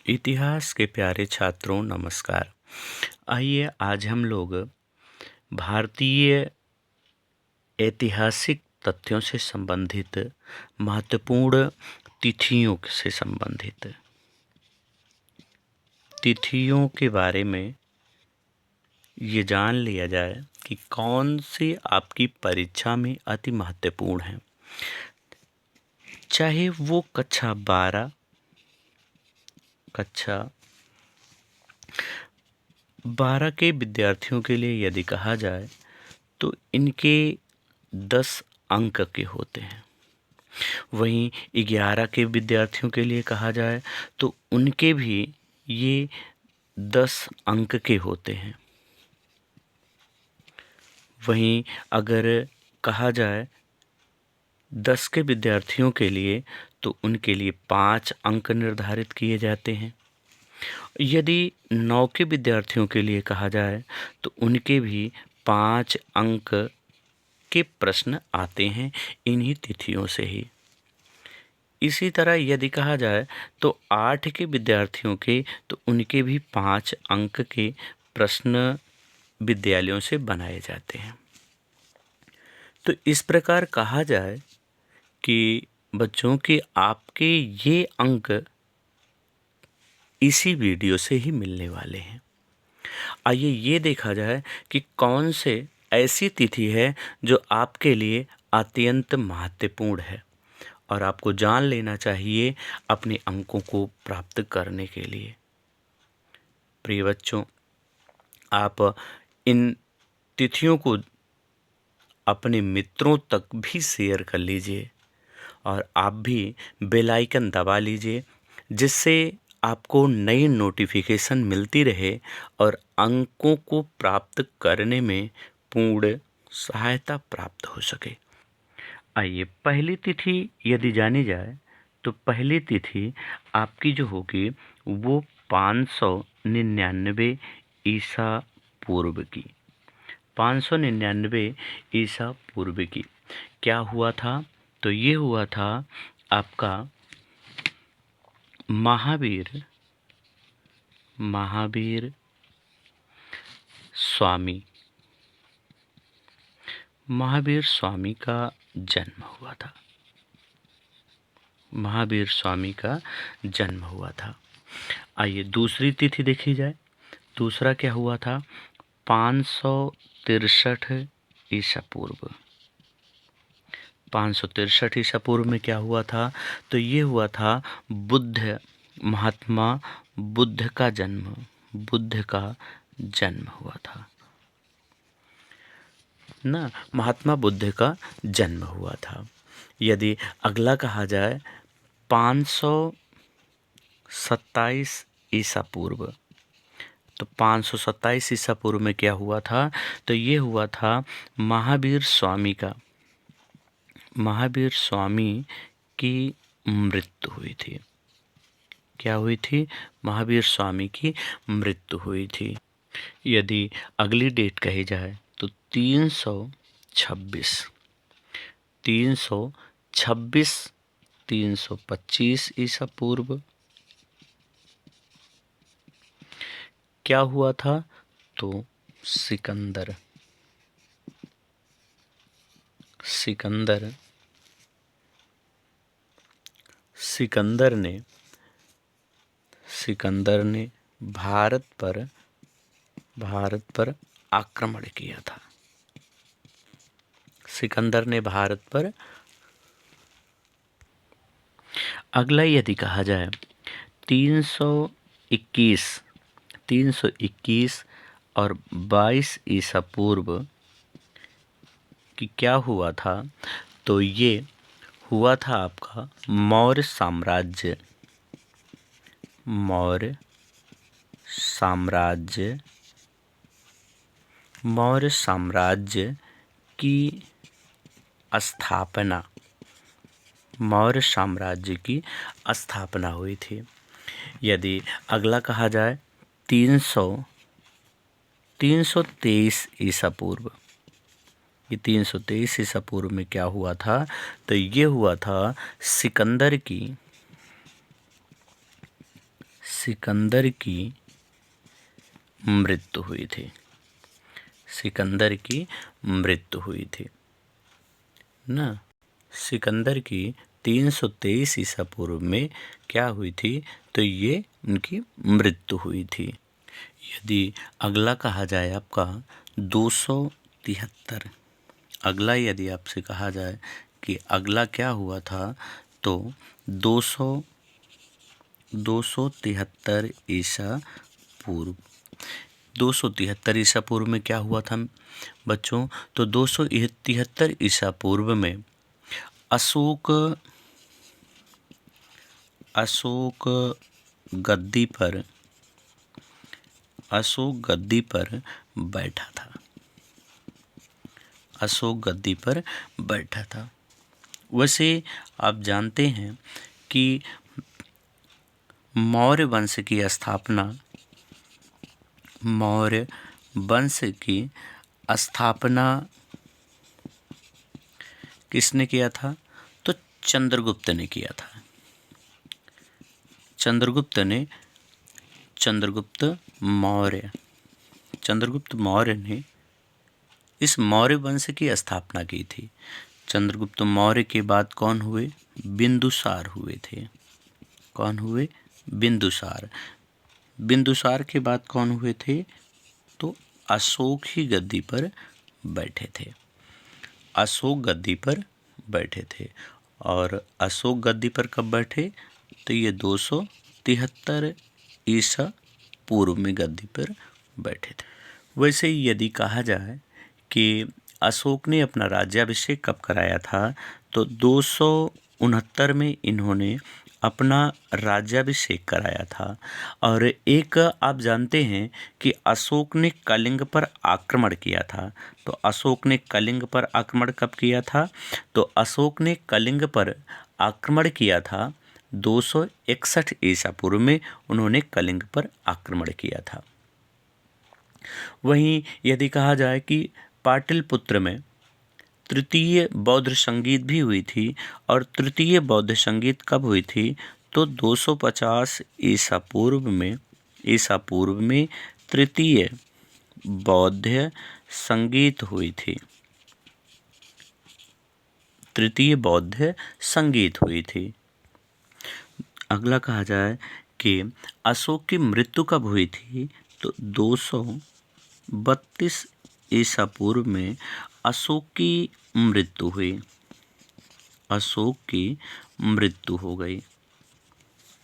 इतिहास के प्यारे छात्रों नमस्कार। आइए आज हम लोग भारतीय ऐतिहासिक तथ्यों से संबंधित महत्वपूर्ण तिथियों से संबंधित तिथियों के बारे में ये जान लिया जाए कि कौन सी आपकी परीक्षा में अति महत्वपूर्ण है। चाहे वो कक्षा 12 के विद्यार्थियों के लिए यदि कहा जाए तो इनके 10 अंक के होते हैं। वहीं 11 के विद्यार्थियों के लिए कहा जाए तो उनके भी ये 10 अंक के होते हैं। वहीं अगर कहा जाए 10 के विद्यार्थियों के लिए तो उनके लिए 5 अंक निर्धारित किए जाते हैं। यदि 9 के विद्यार्थियों के लिए कहा जाए तो उनके भी 5 अंक के प्रश्न आते हैं इन्हीं तिथियों से ही। इसी तरह यदि कहा जाए तो 8 के विद्यार्थियों के तो उनके भी 5 अंक के प्रश्न विद्यालयों से बनाए जाते हैं। तो इस प्रकार कहा जाए कि बच्चों के आपके ये अंक इसी वीडियो से ही मिलने वाले हैं। आइए ये देखा जाए कि कौन से ऐसी तिथि है जो आपके लिए अत्यंत महत्वपूर्ण है और आपको जान लेना चाहिए अपने अंकों को प्राप्त करने के लिए। प्रिय बच्चों, आप इन तिथियों को अपने मित्रों तक भी शेयर कर लीजिए और आप भी बेल आइकन दबा लीजिए जिससे आपको नई नोटिफिकेशन मिलती रहे और अंकों को प्राप्त करने में पूर्ण सहायता प्राप्त हो सके। आइए पहली तिथि यदि जानी जाए तो पहली तिथि आपकी जो होगी वो 599 ईसा पूर्व की 599 ईसा पूर्व की क्या हुआ था? तो ये हुआ था आपका महावीर स्वामी का जन्म हुआ था। महावीर स्वामी का जन्म हुआ था। आइए दूसरी तिथि देखी जाए। दूसरा क्या हुआ था? 563 ईसा पूर्व 563 ईसा पूर्व में क्या हुआ था? तो ये हुआ था महात्मा बुद्ध का जन्म हुआ था ना। महात्मा बुद्ध का जन्म हुआ था। यदि अगला कहा जाए 527 ईसा पूर्व तो 527 ईसा पूर्व में क्या हुआ था? तो ये हुआ था महावीर स्वामी की मृत्यु हुई थी। क्या हुई थी? महावीर स्वामी की मृत्यु हुई थी। यदि अगली डेट कही जाए तो 326 325 ईसा पूर्व क्या हुआ था? तो सिकंदर ने भारत पर आक्रमण किया था। सिकंदर ने भारत पर अगला यदि कहा जाए 321 और 22 ईसा पूर्व कि क्या हुआ था? तो ये हुआ था आपका मौर्य साम्राज्य की स्थापना हुई थी। यदि अगला कहा जाए 323 ईसा पूर्व ये 323 ईसा पूर्व में क्या हुआ था? तो ये हुआ था सिकंदर की मृत्यु हुई थी। सिकंदर की मृत्यु हुई थी ना। सिकंदर की 323 ईसा पूर्व में क्या हुई थी, तो ये उनकी मृत्यु हुई थी। यदि अगला कहा जाए आपका 273, अगला यदि आपसे कहा जाए कि अगला क्या हुआ था, तो 273 ईसा पूर्व। 273 ईसा पूर्व में क्या हुआ था बच्चों, तो 273 ईसा पूर्व में अशोक गद्दी पर बैठा था। अशोक गद्दी पर बैठा था। वैसे आप जानते हैं कि मौर्य वंश की स्थापना किसने किया था, तो चंद्रगुप्त ने किया था। चंद्रगुप्त मौर्य ने इस मौर्य वंश की स्थापना की थी। चंद्रगुप्त मौर्य के बाद कौन हुए, बिंदुसार हुए थे। कौन हुए, बिंदुसार। बिंदुसार के बाद कौन हुए थे, तो अशोक ही गद्दी पर बैठे थे। अशोक गद्दी पर बैठे थे। और अशोक गद्दी पर कब बैठे, तो ये 273 ईसा पूर्व में गद्दी पर बैठे थे। वैसे यदि कहा जाए कि अशोक ने अपना राज्याभिषेक कब कराया था, तो 269 में इन्होंने अपना राज्याभिषेक कराया था। और एक आप जानते हैं कि अशोक ने कलिंग पर आक्रमण किया था। तो अशोक ने कलिंग पर आक्रमण कब किया था, तो अशोक ने कलिंग पर आक्रमण किया था 261 ईसा पूर्व में उन्होंने कलिंग पर आक्रमण किया था। वहीं यदि कहा जाए कि पाटलिपुत्र में तृतीय बौद्ध संगीत भी हुई थी, और तृतीय बौद्ध संगीत कब हुई थी, तो 250 ईसा पूर्व में तृतीय बौद्ध संगीत हुई थी। तृतीय बौद्ध संगीत हुई थी। अगला कहा जाए कि अशोक की मृत्यु कब हुई थी, तो 232 ईसा पूर्व में अशोक की मृत्यु हुई। अशोक की मृत्यु हो गई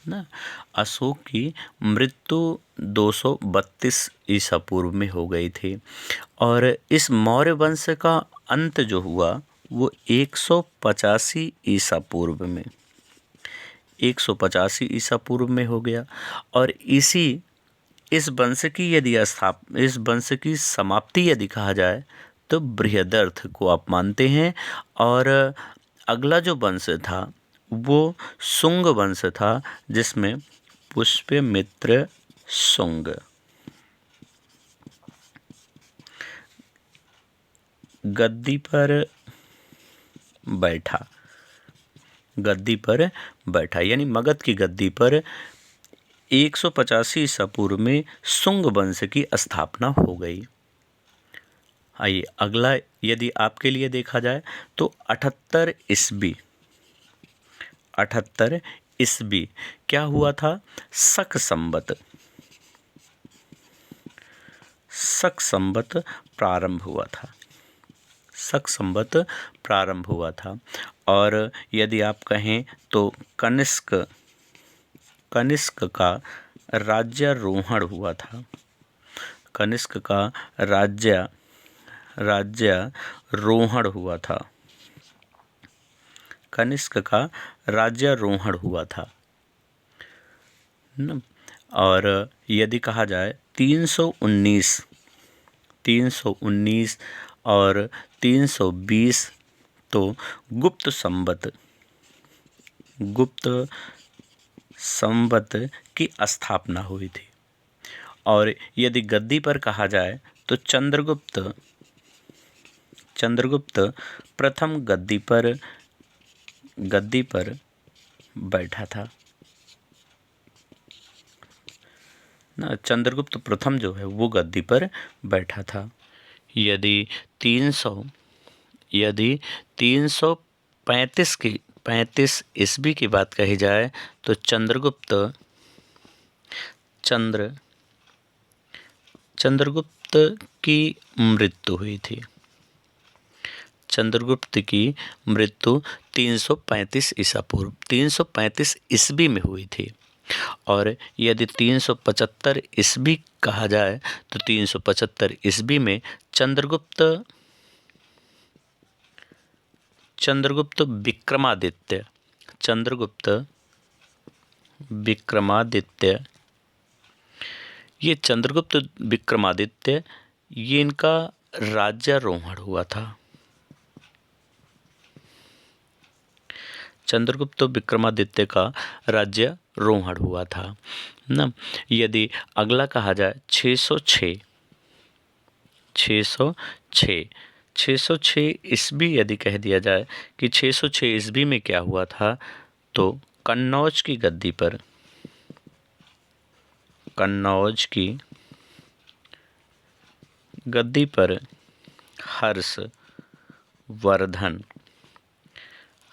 ना। अशोक की मृत्यु 232 ईसा पूर्व में हो गई थी। और इस मौर्य वंश का अंत जो हुआ वो 185 ईसा पूर्व में 185 ईसा पूर्व में हो गया। और इस वंश की समाप्ति यदि कहा जाए तो बृहदर्थ को आप मानते हैं। और अगला जो वंश था वो शुंग वंश था, जिसमें पुष्यमित्र शुंग गद्दी पर बैठा यानी मगध की गद्दी पर 185 ईसा पूर्व में शुंग वंश की स्थापना हो गई। आइए अगला यदि आपके लिए देखा जाए तो 78 ईस्वी क्या हुआ था, शक संवत प्रारंभ हुआ था। और यदि आप कहें तो कनिष्क का राज्यारोहण हुआ था। कनिष्क का राज्यारोहण हुआ था। कनिष्क का राज्यारोहण हुआ था न? और यदि कहा जाए 319 और 320 तो गुप्त संवत की स्थापना हुई थी। और यदि गद्दी पर कहा जाए तो चंद्रगुप्त प्रथम गद्दी पर बैठा था। ना, चंद्रगुप्त प्रथम जो है वो गद्दी पर बैठा था। यदि 335 ईस्वी की बात कही जाए तो चंद्रगुप्त की मृत्यु हुई थी। चंद्रगुप्त की मृत्यु 335 ईसा पूर्व 335 ईस्वी में हुई थी। और यदि 375 ईस्वी कहा जाए तो 375 ईस्वी में चंद्रगुप्त विक्रमादित्य ये चंद्रगुप्त विक्रमादित्य ये इनका राज्यारोहण हुआ था। चंद्रगुप्त विक्रमादित्य का राज्यारोहण हुआ था ना। यदि अगला कहा जाए 606 ईस्वी यदि कह दिया जाए कि 606 ईस्वी में क्या हुआ था, तो कन्नौज की गद्दी पर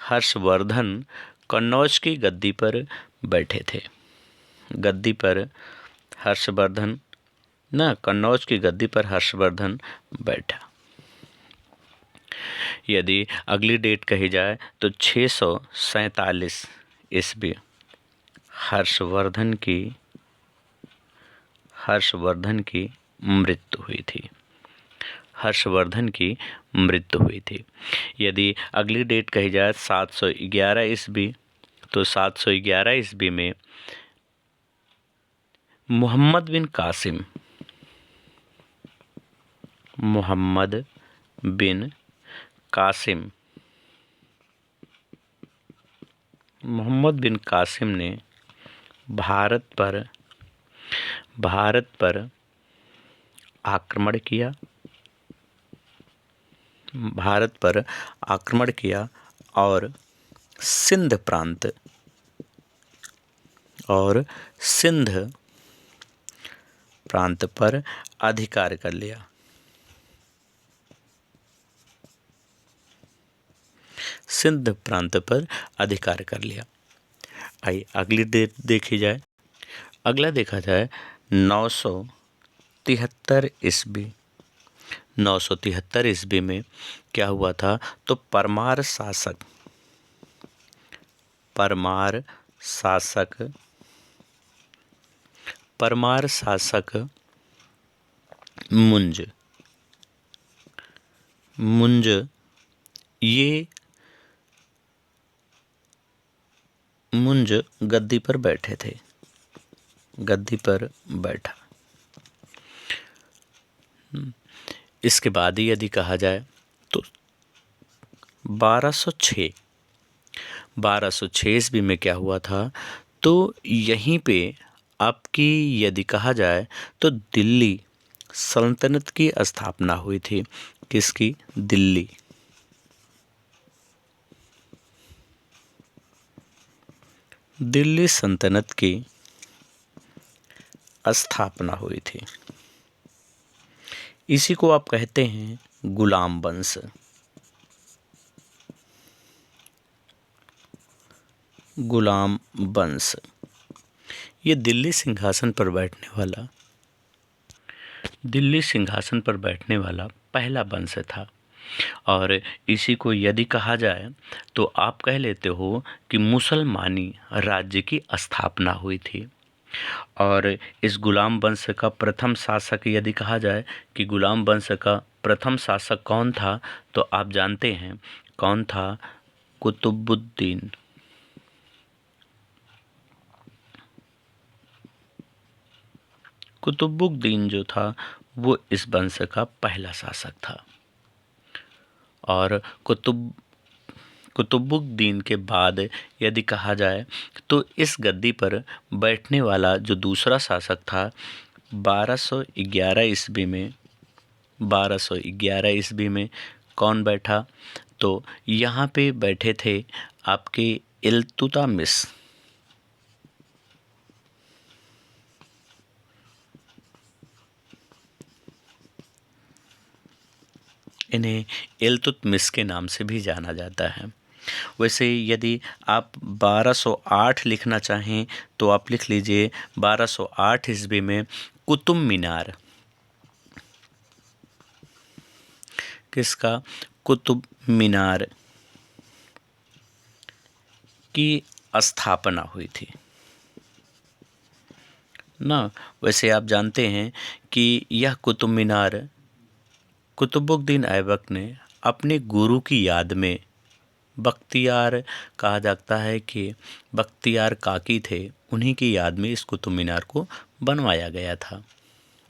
हर्षवर्धन कन्नौज की गद्दी पर बैठे थे। कन्नौज की गद्दी पर हर्षवर्धन बैठा। यदि अगली डेट कही जाए तो 647 ईस्वी हर्षवर्धन की मृत्यु हुई थी। यदि अगली डेट कही जाए 711 ईस्वी तो 711 ईस्वी में मोहम्मद बिन कासिम ने भारत पर आक्रमण किया और सिंध प्रांत पर अधिकार कर लिया। आइए अगली डेट देखी जाए। अगला देखा जाए 973 ईस्वी। 973 ईस्वी में क्या हुआ था, तो परमार शासक मुंज गद्दी पर बैठा। इसके बाद ही यदि कहा जाए तो 1206 ईस्वी में क्या हुआ था, तो यहीं पे आपकी यदि कहा जाए तो दिल्ली सल्तनत की स्थापना हुई थी। किसकी? दिल्ली सल्तनत की स्थापना हुई थी। इसी को आप कहते हैं गुलाम वंश। ये दिल्ली सिंहासन पर बैठने वाला पहला वंश था। और इसी को यदि कहा जाए तो आप कह लेते हो कि मुसलमानी राज्य की स्थापना हुई थी। और इस गुलाम वंश का प्रथम शासक यदि कहा जाए कि गुलाम वंश का प्रथम शासक कौन था, तो आप जानते हैं कौन था? कुतुबुद्दीन। कुतुबुद्दीन जो था वो इस वंश का पहला शासक था। और कुतुबुद्दीन के बाद यदि कहा जाए तो इस गद्दी पर बैठने वाला जो दूसरा शासक था 1211 ईस्वी में कौन बैठा, तो यहाँ पे बैठे थे आपके इल्तुतमिश। इन्हें इल्तुतमिश के नाम से भी जाना जाता है। वैसे यदि आप 1208 लिखना चाहें तो आप लिख लीजिए 1208 ईस्वी में कुतुब मीनार। किसका? कुतुब मीनार की स्थापना हुई थी ना। वैसे आप जानते हैं कि यह कुतुब मीनार कुतुबुद्दीन ऐबक ने अपने गुरु की याद में, बख्तियार कहा जाता है कि बख्तियार काकी थे, उन्हीं की याद में इस कुतुब मीनार को बनवाया गया था।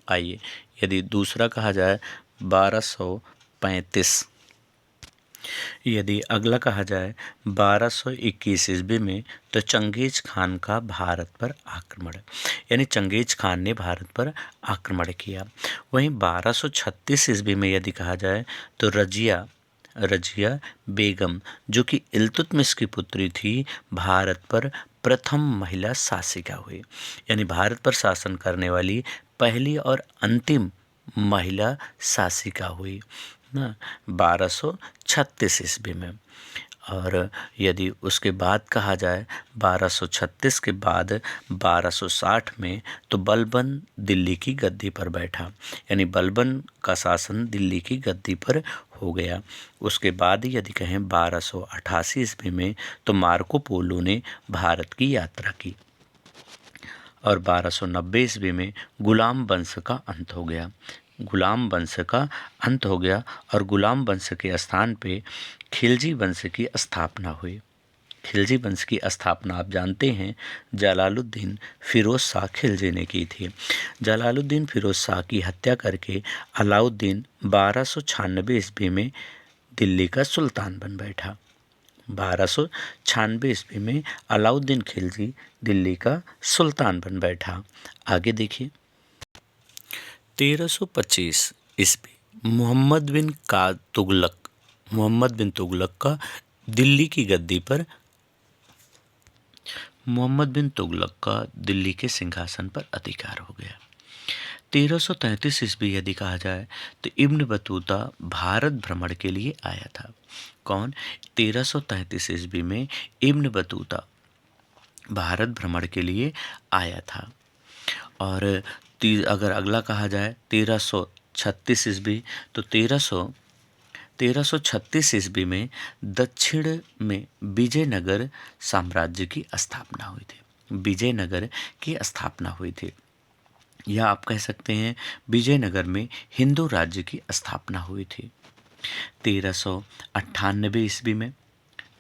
आइए यदि दूसरा कहा जाए 1235, यदि अगला कहा जाए 1221 ईस्वी में तो चंगेज खान का भारत पर आक्रमण, यानी चंगेज खान ने भारत पर आक्रमण किया। वहीं 1236 ईस्वी में यदि कहा जाए तो रजिया बेगम, जो कि इल्तुतमिश की पुत्री थी, भारत पर प्रथम महिला शासिका हुई, यानी भारत पर शासन करने वाली पहली और अंतिम महिला शासिका हुई ना 1236 ईस्वी में। और यदि उसके बाद कहा जाए 1236 के बाद 1260 में तो बलबन दिल्ली की गद्दी पर बैठा, यानी बलबन का शासन दिल्ली की गद्दी पर हो गया। उसके बाद यदि कहें 1288 ईस्वी में तो मार्को पोलो ने भारत की यात्रा की और 1290 ईस्वी में गुलाम वंश का अंत हो गया। गुलाम वंश का अंत हो गया और गुलाम वंश के स्थान पे खिलजी वंश की स्थापना हुई। खिलजी वंश की स्थापना आप जानते हैं जलालुद्दीन फिरोज शाह खिलजी ने की थी। जलालुद्दीन फिरोज शाह की हत्या करके अलाउद्दीन 1296 ईस्वी में दिल्ली का सुल्तान बन बैठा। 1296 ईस्वी में अलाउद्दीन खिलजी दिल्ली का सुल्तान बन बैठा। आगे देखिए 1325 ईस्वी मोहम्मद बिन तुगलक का दिल्ली की गद्दी पर मोहम्मद बिन तुगलक का दिल्ली के सिंहासन पर अधिकार हो गया। 1333 ईस्वी यदि कहा जाए तो इब्न बतूता भारत भ्रमण के लिए आया था। कौन? 1333 ईस्वी में इब्न बतूता भारत भ्रमण के लिए आया था। और अगर अगला कहा जाए 1336 ईस्वी तो 1336 ईस्वी में दक्षिण में विजयनगर साम्राज्य की स्थापना हुई थी। विजयनगर की स्थापना हुई थी, या आप कह सकते हैं विजयनगर में हिंदू राज्य की स्थापना हुई थी। 1398 ईस्वी में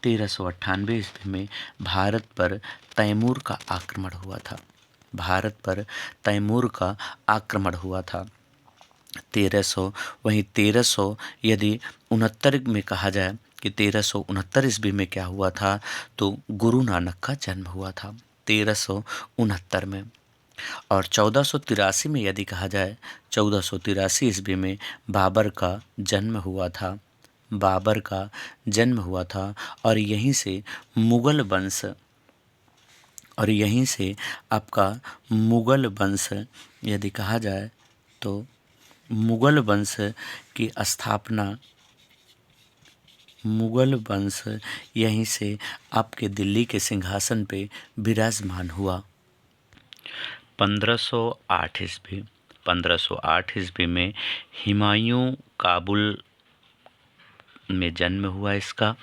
1398 ईस्वी में भारत पर तैमूर का आक्रमण हुआ था। भारत पर तैमूर का आक्रमण हुआ था 1300। वहीं 1300 यदि 69 में कहा जाए कि 1369 ईस्वी में क्या हुआ था तो गुरु नानक का जन्म हुआ था 1369 में। और 1483 में यदि कहा जाए 1483 ईस्वी में बाबर का जन्म हुआ था। बाबर का जन्म हुआ था और यहीं से आपका मुग़ल वंश यदि कहा जाए तो मुग़ल वंश की स्थापना, मुग़ल वंश यहीं से आपके दिल्ली के सिंहासन पे विराजमान हुआ। 1508 ईस्वी में हुमायूं काबुल में जन्म हुआ इसका।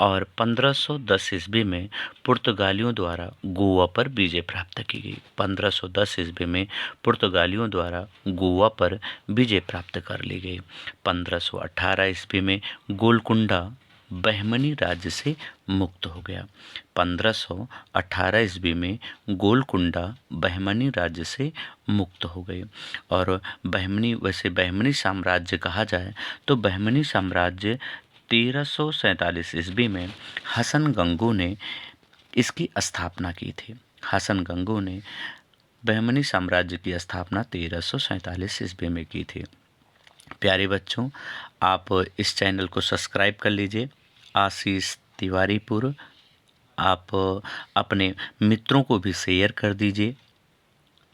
और 1510 ईस्वी में पुर्तगालियों द्वारा गोवा पर विजय प्राप्त की गई। 1510 ईस्वी में पुर्तगालियों द्वारा गोवा पर विजय प्राप्त कर ली गई। 1518 ईस्वी में गोलकुंडा बहमनी राज्य से मुक्त हो गया। 1518 ईस्वी में गोलकुंडा बहमनी राज्य से मुक्त हो गई। और बहमनी साम्राज्य कहा जाए तो बहमनी साम्राज्य 1347 ईस्वी में हसन गंगू ने इसकी स्थापना की थी। हसन गंगू ने बहमनी साम्राज्य की स्थापना 1347 ईस्वी में की थी। प्यारे बच्चों, आप इस चैनल को सब्सक्राइब कर लीजिए। आशीष तिवारीपुर, आप अपने मित्रों को भी शेयर कर दीजिए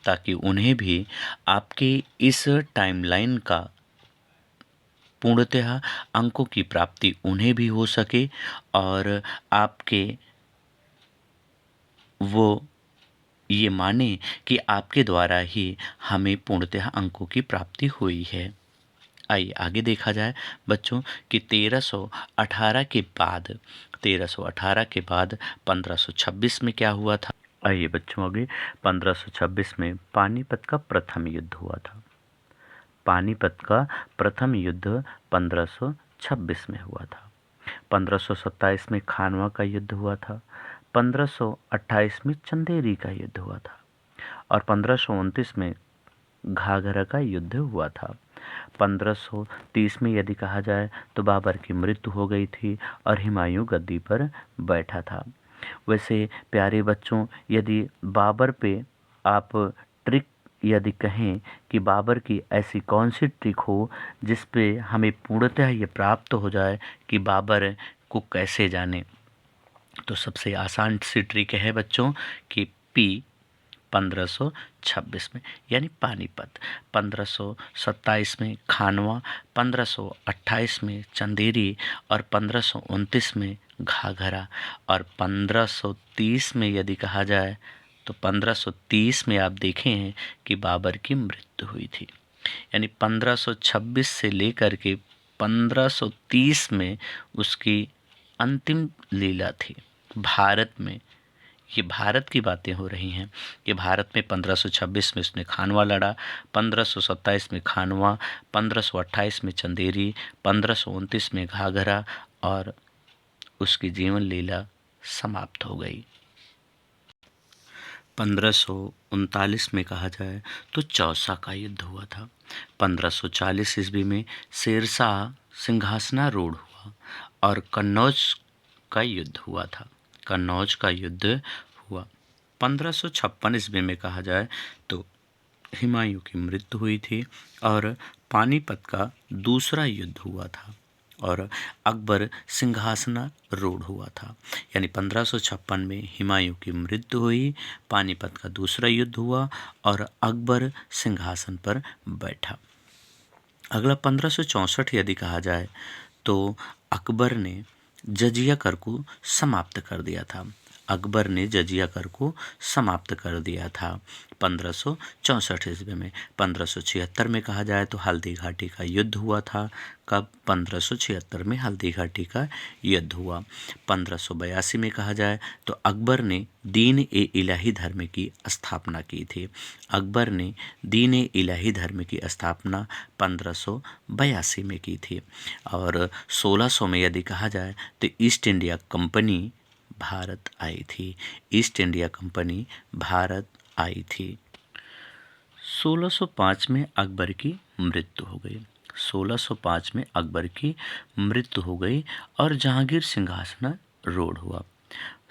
ताकि उन्हें भी आपके इस टाइमलाइन का पूर्णतः अंकों की प्राप्ति उन्हें भी हो सके और आपके वो ये माने कि आपके द्वारा ही हमें पूर्णतः अंकों की प्राप्ति हुई है। आइए आगे देखा जाए बच्चों कि 1318 के बाद 1526 में क्या हुआ था। आइए बच्चों आगे 1526 में पानीपत का प्रथम युद्ध हुआ था। पानीपत का प्रथम युद्ध 1526 में हुआ था। 1527 में खानवा का युद्ध हुआ था। 1528 में चंदेरी का युद्ध हुआ था और 1529 में घाघरा का युद्ध हुआ था। 1530 में यदि कहा जाए तो बाबर की मृत्यु हो गई थी और हुमायूं गद्दी पर बैठा था। वैसे प्यारे बच्चों, यदि बाबर पे आप ट्रिक यदि कहें कि बाबर की ऐसी कौन सी ट्रिक हो जिस पे हमें पूर्णतः ये प्राप्त हो जाए कि बाबर को कैसे जाने, तो सबसे आसान सी ट्रिक है बच्चों कि पी 1526 में यानी पानीपत, 1527 में खानवा, 1528 में चंदेरी और 1529 में घाघरा और 1530 में यदि कहा जाए तो 1530 में आप देखे हैं कि बाबर की मृत्यु हुई थी। यानी 1526 से लेकर के 1530 में उसकी अंतिम लीला थी भारत में। ये भारत की बातें हो रही हैं कि भारत में 1526 में उसने खानवा लड़ा, 1527 में खानवा, 1528 में चंदेरी, 1529 में घाघरा और उसकी जीवन लीला समाप्त हो गई। 1539 में कहा जाए तो चौसा का युद्ध हुआ था। 1540 ईस्वी में शेरशाह सिंहासनारूढ़ हुआ और कन्नौज का युद्ध हुआ था। कन्नौज का युद्ध हुआ। 1556 ईस्वी में कहा जाए तो हुमायूं की मृत्यु हुई थी और पानीपत का दूसरा युद्ध हुआ था और अकबर सिंहासनारूढ़ हुआ था। यानी 1556 में हुमायूं की मृत्यु हुई, पानीपत का दूसरा युद्ध हुआ और अकबर सिंहासन पर बैठा। अगला 1564 यदि कहा जाए तो अकबर ने जजिया कर को समाप्त कर दिया था। अकबर ने जजिया कर को समाप्त कर दिया था 1564 ईस्वी में। 1576 में कहा जाए तो हल्दी घाटी का युद्ध हुआ था। कब? 1576 में हल्दी घाटी का युद्ध हुआ। 1582 में कहा जाए तो अकबर ने दीन ए इलाही धर्म की स्थापना की थी। अकबर ने दीन ए इलाही धर्म की स्थापना 1582 में की थी और 1600 में यदि कहा जाए तो ईस्ट इंडिया कंपनी भारत आई थी। ईस्ट इंडिया कंपनी भारत आई थी। 1605 में अकबर की मृत्यु हो गई। 1605 में अकबर की मृत्यु हो गई और जहांगीर सिंहासनारूढ़ हुआ।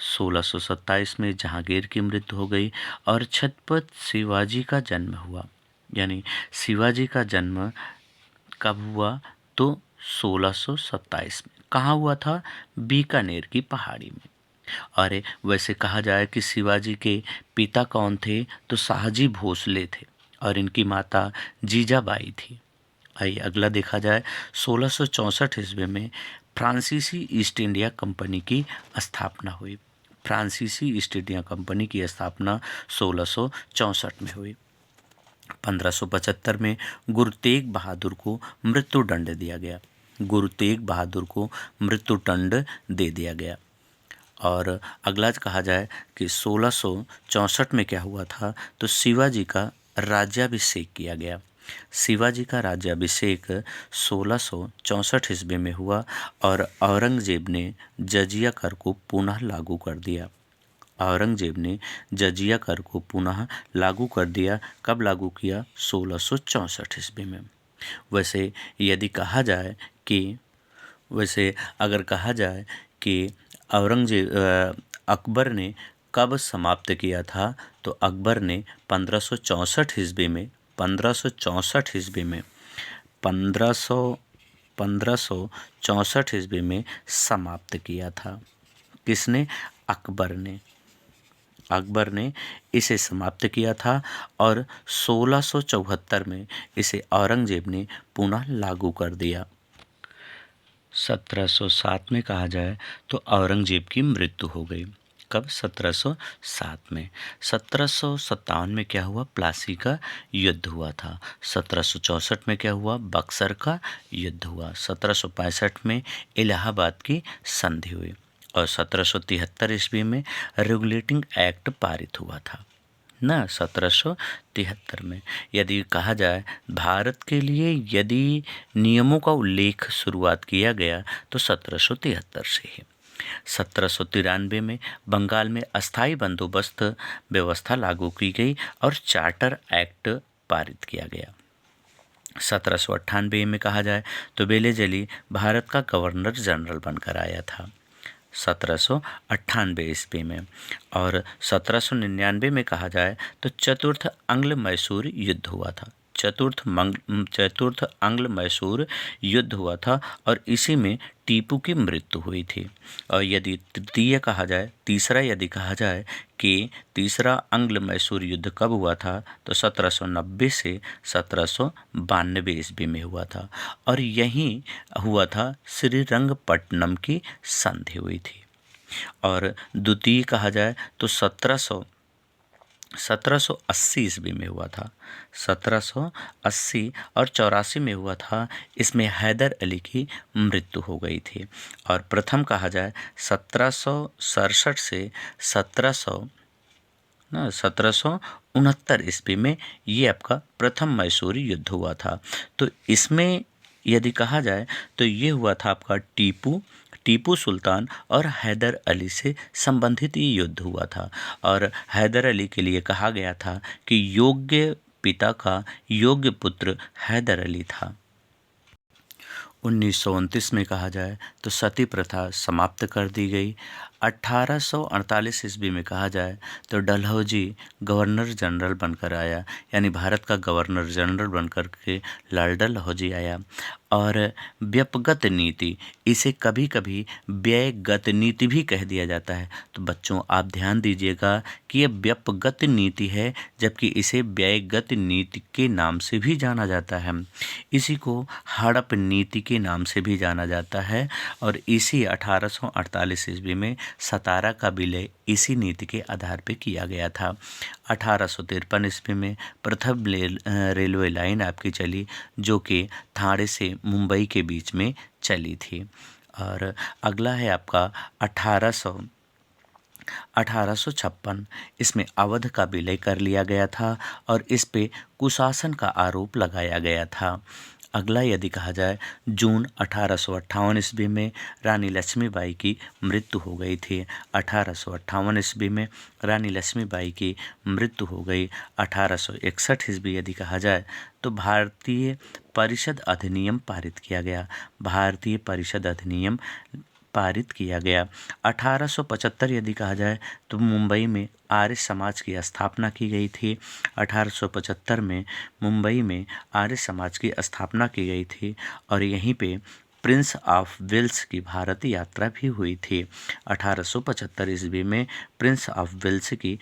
1627 में जहांगीर की मृत्यु हो गई और छत्रपति शिवाजी का जन्म हुआ। यानी शिवाजी का जन्म कब हुआ? तो 1627 में। कहाँ हुआ था? बीकानेर की पहाड़ी में। और वैसे कहा जाए कि शिवाजी के पिता कौन थे? तो शाहजी भोसले थे और इनकी माता जीजाबाई थी। आइए अगला देखा जाए 1664 ईस्वी में फ्रांसीसी ईस्ट इंडिया कंपनी की स्थापना हुई। फ्रांसीसी ईस्ट इंडिया कंपनी की स्थापना 1664 में हुई। 1575 में गुरु तेग बहादुर को मृत्युदंड दिया गया। गुरु तेग बहादुर को मृत्युदंड दे दिया गया। और अगला कहा जाए कि 1664 में क्या हुआ था? तो शिवाजी का राज्याभिषेक किया गया। शिवाजी का राज्याभिषेक 1664 ईस्वी में हुआ और औरंगजेब ने जजिया कर को पुनः लागू कर दिया। औरंगजेब ने जजिया कर को पुनः लागू कर दिया। कब लागू किया? 1664 ईस्वी में। वैसे यदि कहा जाए कि अगर कहा जाए कि अकबर ने कब समाप्त किया था? तो अकबर ने 1564 ईस्वी में 1564 ईस्वी में समाप्त किया था। किसने? अकबर ने इसे समाप्त किया था और 1674 में इसे औरंगजेब ने पुनः लागू कर दिया। 1707 में कहा जाए तो औरंगजेब की मृत्यु हो गई। कब? 1707 में। 1757 में क्या हुआ? प्लासी का युद्ध हुआ था। 1764 में क्या हुआ? बक्सर का युद्ध हुआ। 1765 में इलाहाबाद की संधि हुई और 1773 ईस्वी में रेगुलेटिंग एक्ट पारित हुआ था ना, 1773 में। यदि कहा जाए भारत के लिए यदि नियमों का उल्लेख शुरुआत किया गया तो 1773 से ही। 1793 में बंगाल में अस्थाई बंदोबस्त व्यवस्था लागू की गई और चार्टर एक्ट पारित किया गया। 1798 में कहा जाए तो बेलेजली भारत का गवर्नर जनरल बनकर आया था 1798 ईस्वी में। और 1799 में कहा जाए तो चतुर्थ आंग्ल मैसूर युद्ध हुआ था। चतुर्थ आंग्ल मैसूर युद्ध हुआ था और इसी में टीपू की मृत्यु हुई थी। और यदि यदि कहा जाए कि तीसरा आंग्ल मैसूर युद्ध कब हुआ था तो 1790 से 1792 ईस्वी में हुआ था और यहीं हुआ था श्रीरंगपट्टनम की संधि हुई थी। और द्वितीय कहा जाए तो 1780 ईस्वी में हुआ था। 1780 और 84 में हुआ था। इसमें हैदर अली की मृत्यु हो गई थी। और प्रथम कहा जाए 1767 से 1769 ईस्वी में ये आपका प्रथम मैसूरी युद्ध हुआ था। तो इसमें यदि कहा जाए तो ये हुआ था आपका टीपू सुल्तान और हैदर अली से संबंधित ये युद्ध हुआ था। और हैदर अली के लिए कहा गया था कि योग्य पिता का योग्य पुत्र हैदर अली था। 1929 में कहा जाए तो सती प्रथा समाप्त कर दी गई। 1848 ईस्वी में कहा जाए तो डलहौजी गवर्नर जनरल बनकर आया, यानी भारत का गवर्नर जनरल बनकर के लाल डलहौजी आया। और व्यपगत नीति, इसे कभी कभी व्ययगत नीति भी कह दिया जाता है। तो बच्चों आप ध्यान दीजिएगा कि यह व्यपगत नीति है, जबकि इसे व्ययगत नीति के नाम से भी जाना जाता है। इसी को हड़प नीति के नाम से भी जाना जाता है। और इसी 1848 ईस्वी में सतारा का विलय इसी नीति के आधार पर किया गया था। 1853 ईस्वी में प्रथम रेलवे लाइन आपकी चली, जो कि ठाणे से मुंबई के बीच में चली थी। और अगला है आपका 1856। इसमें अवध का विलय कर लिया गया था और इस पे कुशासन का आरोप लगाया गया था। अगला यदि कहा जाए जून 1858 ईस्वी में रानी लक्ष्मीबाई की मृत्यु हो गई थी। 1858 ईस्वी में रानी लक्ष्मीबाई की मृत्यु हो गई। 1861 ईस्वी यदि कहा जाए तो भारतीय परिषद अधिनियम पारित किया गया। भारतीय परिषद अधिनियम पारित किया गया। 1875 यदि कहा जाए तो मुंबई में आर्य समाज की स्थापना की गई थी। 1875 में मुंबई में आर्य समाज की स्थापना की गई थी और यहीं पे प्रिंस ऑफ वेल्स की भारत यात्रा भी हुई थी। 1875 ईस्वी में प्रिंस ऑफ वेल्स की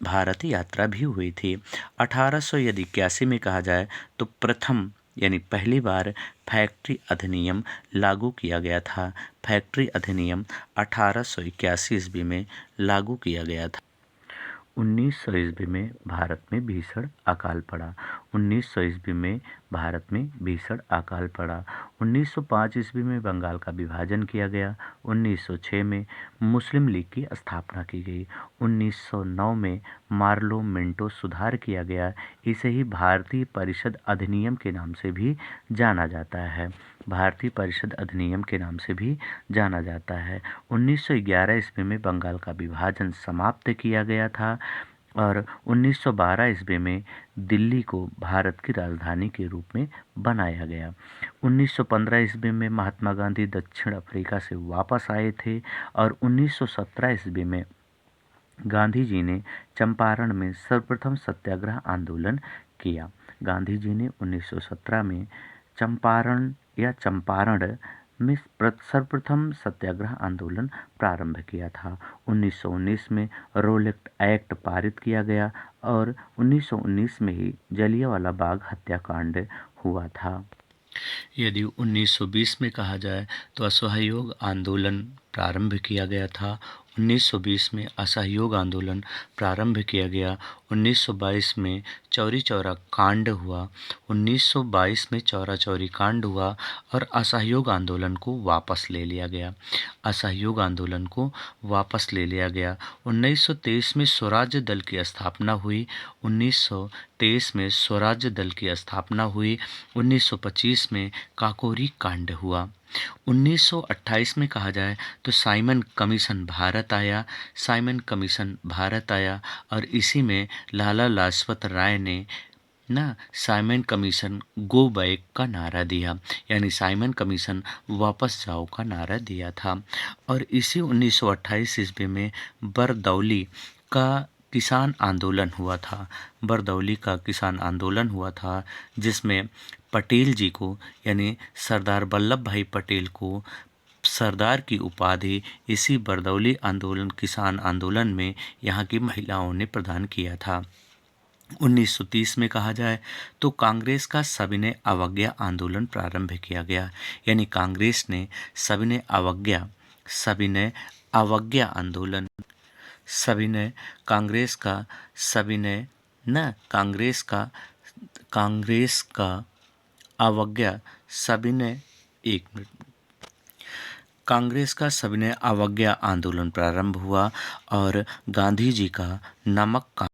भारत यात्रा भी हुई थी। 1881 में कहा जाए तो प्रथम यानी पहली बार फैक्ट्री अधिनियम लागू किया गया था। फैक्ट्री अधिनियम 1881 ईस्वी में लागू किया गया था। 1900 ईस्वी में भारत में भीषण अकाल पड़ा। 1900 ईस्वी में भारत में भीषण अकाल पड़ा। 1905 ईस्वी में बंगाल का विभाजन किया गया। 1906 में मुस्लिम लीग की स्थापना की गई। 1909 में मार्लो मिंटो सुधार किया गया। इसे ही भारतीय परिषद अधिनियम के नाम से भी जाना जाता है। भारतीय परिषद अधिनियम के नाम से भी जाना जाता है। 1911 ईस्वी में बंगाल का विभाजन समाप्त किया गया था और 1912 ईस्वी में दिल्ली को भारत की राजधानी के रूप में बनाया गया। 1915 ईस्वी में महात्मा गांधी दक्षिण अफ्रीका से वापस आए थे और 1917 ईस्वी में गांधी जी ने चंपारण में सर्वप्रथम सत्याग्रह आंदोलन किया। गांधी जी ने 1917 में चंपारण में सर्वप्रथम सत्याग्रह आंदोलन प्रारंभ किया था। 1919 में रोलेक्ट एक्ट पारित किया गया और 1919 में ही जलियांवाला बाग हत्याकांड हुआ था। यदि 1920 में कहा जाए तो असहयोग आंदोलन प्रारंभ किया गया था। 1920 में असहयोग आंदोलन प्रारंभ किया गया। 1922 में चौरी चौरा कांड हुआ। 1922 में चौरा चौरी कांड हुआ और असहयोग आंदोलन को वापस ले लिया गया। असहयोग आंदोलन को वापस ले लिया गया। 1923 में स्वराज्य दल की स्थापना हुई। 1923 में स्वराज्य दल की स्थापना हुई। 1925 में काकोरी कांड हुआ। 1928 में कहा जाए तो साइमन कमीशन भारत आया। साइमन कमीशन भारत आया और इसी में लाला लाजपत राय ने साइमन कमीशन गो बैक का नारा दिया, यानी साइमन कमीशन वापस जाओ का नारा दिया था। और इसी 1928 ईस्वी में बरदौली का किसान आंदोलन हुआ था। बरदौली का किसान आंदोलन हुआ था जिसमें पटेल जी को, यानी सरदार वल्लभ भाई पटेल को सरदार की उपाधि इसी बरदौली आंदोलन, किसान आंदोलन में यहाँ की महिलाओं ने प्रदान किया था। 1930 में कहा जाए तो कांग्रेस का सविनय अवज्ञा आंदोलन प्रारंभ किया गया, यानी कांग्रेस ने सविनय अवज्ञा आंदोलन, सविनय कांग्रेस का सविनय कांग्रेस का अवज्ञा सविनय एक मिनट कांग्रेस का सविनय अवज्ञा आंदोलन प्रारंभ हुआ और गांधी जी का नमक